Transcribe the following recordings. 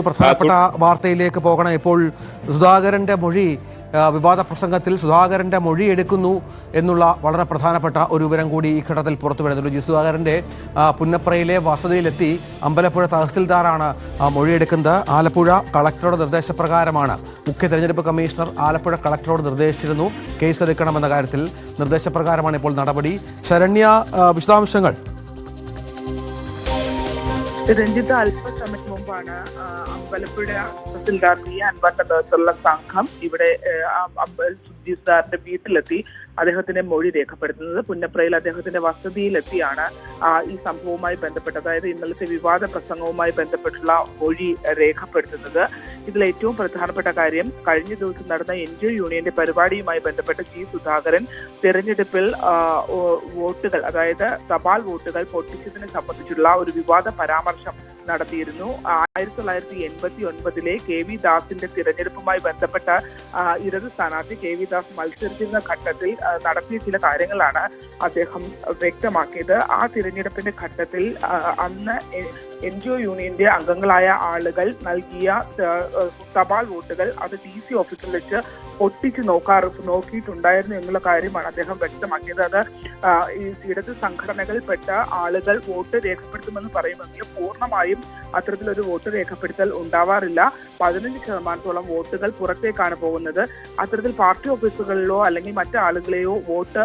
പ്രധാനപ്പെട്ട വാർത്തയിലേക്ക് പോകണം. ഇപ്പോൾ സുധാകരന്റെ മൊഴി വിവാദ പ്രസംഗത്തിൽ സുധാകരന്റെ മൊഴി എടുക്കുന്നു എന്നുള്ള വളരെ പ്രധാനപ്പെട്ട ഒരു വിവരം കൂടി ഈ ഘട്ടത്തിൽ പുറത്തു വരുന്നുണ്ട്. ജി സുധാകരന്റെ പുന്നപ്രയിലെ വസതിയിലെത്തി അമ്പലപ്പുഴ തഹസിൽദാറാണ് മൊഴിയെടുക്കുന്നത്. ആലപ്പുഴ കളക്ടറുടെ നിർദ്ദേശപ്രകാരമാണ്. മുഖ്യ തെരഞ്ഞെടുപ്പ് കമ്മീഷണർ ആലപ്പുഴ കളക്ടറോട് നിർദ്ദേശിച്ചിരുന്നു കേസെടുക്കണമെന്ന കാര്യത്തിൽ. നിർദ്ദേശപ്രകാരമാണ് ഇപ്പോൾ നടപടി. ശരണ്യ, വിശദാംശങ്ങൾ. രഞ്ജിത്ത്, അല്പസമയം മുമ്പാണ് അമ്പലപ്പുഴ തഹസിൽദാർ അൻവറിന്റെ നേതൃത്വത്തിലുള്ള സംഘം ഇവിടെ സുജിസാറിന്റെ വീട്ടിലെത്തി അദ്ദേഹത്തിന്റെ മൊഴി രേഖപ്പെടുത്തുന്നത്. പുന്നപ്രയിൽ അദ്ദേഹത്തിന്റെ വസതിയിലെത്തിയാണ് ഈ സംഭവവുമായി ബന്ധപ്പെട്ട്, അതായത് ഇന്നലത്തെ വിവാദ പ്രസംഗവുമായി ബന്ധപ്പെട്ടുള്ള മൊഴി രേഖപ്പെടുത്തുന്നത്. ഇതിൽ ഏറ്റവും പ്രധാനപ്പെട്ട കാര്യം, കഴിഞ്ഞ ദിവസം നടന്ന NGO യൂണിയന്റെ പരിപാടിയുമായി ബന്ധപ്പെട്ട് ജി സുധാകരൻ തെരഞ്ഞെടുപ്പിൽ വോട്ടുകൾ, അതായത് തപാൽ വോട്ടുകൾ പൊട്ടിച്ചതിനെ സംബന്ധിച്ചുള്ള ഒരു വിവാദ പരാമർശം നടത്തിയിരുന്നു. 1989 KV ദാസിന്റെ തിരഞ്ഞെടുപ്പുമായി ബന്ധപ്പെട്ട ഇടത് സ്ഥാനാർത്ഥി KV ദാസ് മത്സരിച്ചിരുന്ന ഘട്ടത്തിൽ നടത്തിയ ചില കാര്യങ്ങളാണ് അദ്ദേഹം വ്യക്തമാക്കിയത്. ആ തിരഞ്ഞെടുപ്പിന്റെ ഘട്ടത്തിൽ അന്ന് NGO യൂണിയന്റെ അംഗങ്ങളായ ആളുകൾ നൽകിയ തപാൽ വോട്ടുകൾ അത് DC ഓഫീസിൽ വെച്ച് പൊട്ടിച്ച് നോക്കിയിട്ടുണ്ടായിരുന്നു എന്നുള്ള കാര്യമാണ് അദ്ദേഹം വ്യക്തമാക്കിയത്. അത് ഈ ഇടത് സംഘടനകൾപ്പെട്ട ആളുകൾ വോട്ട് രേഖപ്പെടുത്തുമെന്ന് പറയുമെങ്കിൽ പൂർണ്ണമായും അത്തരത്തിലൊരു വോട്ട് രേഖപ്പെടുത്തൽ ഉണ്ടാവാറില്ല. 15% വോട്ടുകൾ പുറത്തേക്കാണ് പോകുന്നത്. അത്തരത്തിൽ പാർട്ടി ഓഫീസുകളിലോ അല്ലെങ്കിൽ മറ്റു ആളുകളെയോ വോട്ട്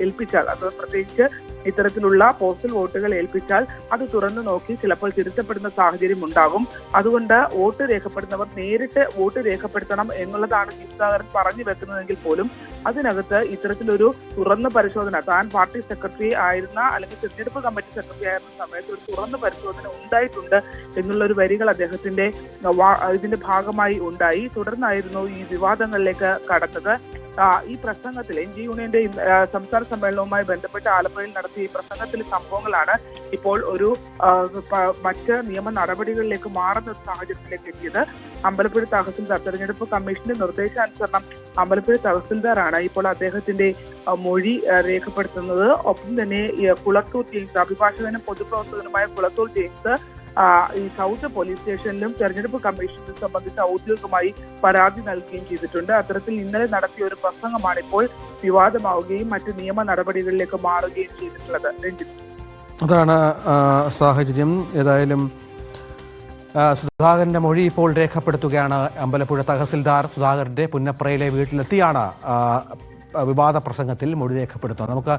ഏൽപ്പിച്ചാൽ, അത് പ്രത്യേകിച്ച് ഇത്തരത്തിലുള്ള പോസ്റ്റൽ വോട്ടുകൾ ഏൽപ്പിച്ചാൽ അത് തുറന്നു നോക്കി ചിലപ്പോൾ തിരുത്തപ്പെടുന്ന സാഹചര്യം ഉണ്ടാകും. അതുകൊണ്ട് വോട്ട് രേഖപ്പെടുത്തുന്നവർ നേരിട്ട് വോട്ട് രേഖപ്പെടുത്തണം എന്നുള്ളതാണ് സുധാകരൻ പറഞ്ഞു വെക്കുന്നതെങ്കിൽ പോലും അതിനകത്ത് ഇത്തരത്തിലൊരു തുറന്ന പരിശോധന, താൻ പാർട്ടി സെക്രട്ടറി ആയിരുന്ന അല്ലെങ്കിൽ തെരഞ്ഞെടുപ്പ് കമ്മിറ്റി സെക്രട്ടറി ആയിരുന്ന സമയത്ത് ഒരു തുറന്ന പരിശോധന ഉണ്ടായിട്ടുണ്ട് എന്നുള്ള ഒരു വരികൾ അദ്ദേഹത്തിന്റെ ഇതിന്റെ ഭാഗമായി ഉണ്ടായി. തുടർന്നായിരുന്നു ഈ വിവാദങ്ങളിലേക്ക് കടന്നത്. ഈ പ്രസംഗത്തിൽ NGO യൂണിയന്റെ സംസ്ഥാന സമ്മേളനവുമായി ബന്ധപ്പെട്ട് ആലപ്പുഴയിൽ നടത്തിയ ഈ പ്രസംഗത്തിലെ സംഭവങ്ങളാണ് ഇപ്പോൾ ഒരു മറ്റ് നിയമ നടപടികളിലേക്ക് മാറുന്ന സാഹചര്യത്തിലേക്ക് എത്തിയത്. അമ്പലപ്പുഴ തഹസിൽദാർ, തെരഞ്ഞെടുപ്പ് കമ്മീഷന്റെ നിർദ്ദേശാനുസരണം അമ്പലപ്പുഴ തഹസിൽദാറാണ് ഇപ്പോൾ അദ്ദേഹത്തിന്റെ മൊഴി രേഖപ്പെടുത്തുന്നത്. ഒപ്പം തന്നെ കുളത്തൂർ ജെയിംസ്, അഭിഭാഷകനും പൊതുപ്രവർത്തകനുമായ കുളത്തൂർ ജെയിംസ് ഈ സൗത്ത് പോലീസ് സ്റ്റേഷനിലും തെരഞ്ഞെടുപ്പ് കമ്മീഷനെ സംബന്ധിച്ച് ഔദ്യോഗികമായി പരാതി നൽകുകയും ചെയ്തിട്ടുണ്ട്. അത്തരത്തിൽ ഇന്നലെ നടത്തിയ ഒരു പ്രസംഗമാണ് ഇപ്പോൾ വിവാദമാവുകയും മറ്റ് നിയമ നടപടികളിലേക്ക് മാറുകയും ചെയ്തിട്ടുള്ളത്. അതാണ് സാഹചര്യം. ഏതായാലും സുധാകരന്റെ മൊഴി ഇപ്പോൾ രേഖപ്പെടുത്തുകയാണ് അമ്പലപ്പുഴ തഹസിൽദാർ. സുധാകരന്റെ പുന്നപ്രയിലെ വീട്ടിലെത്തിയാണ് വിവാദ പ്രസംഗത്തിൽ മൊഴി രേഖപ്പെടുത്തുന്നത്. നമുക്ക്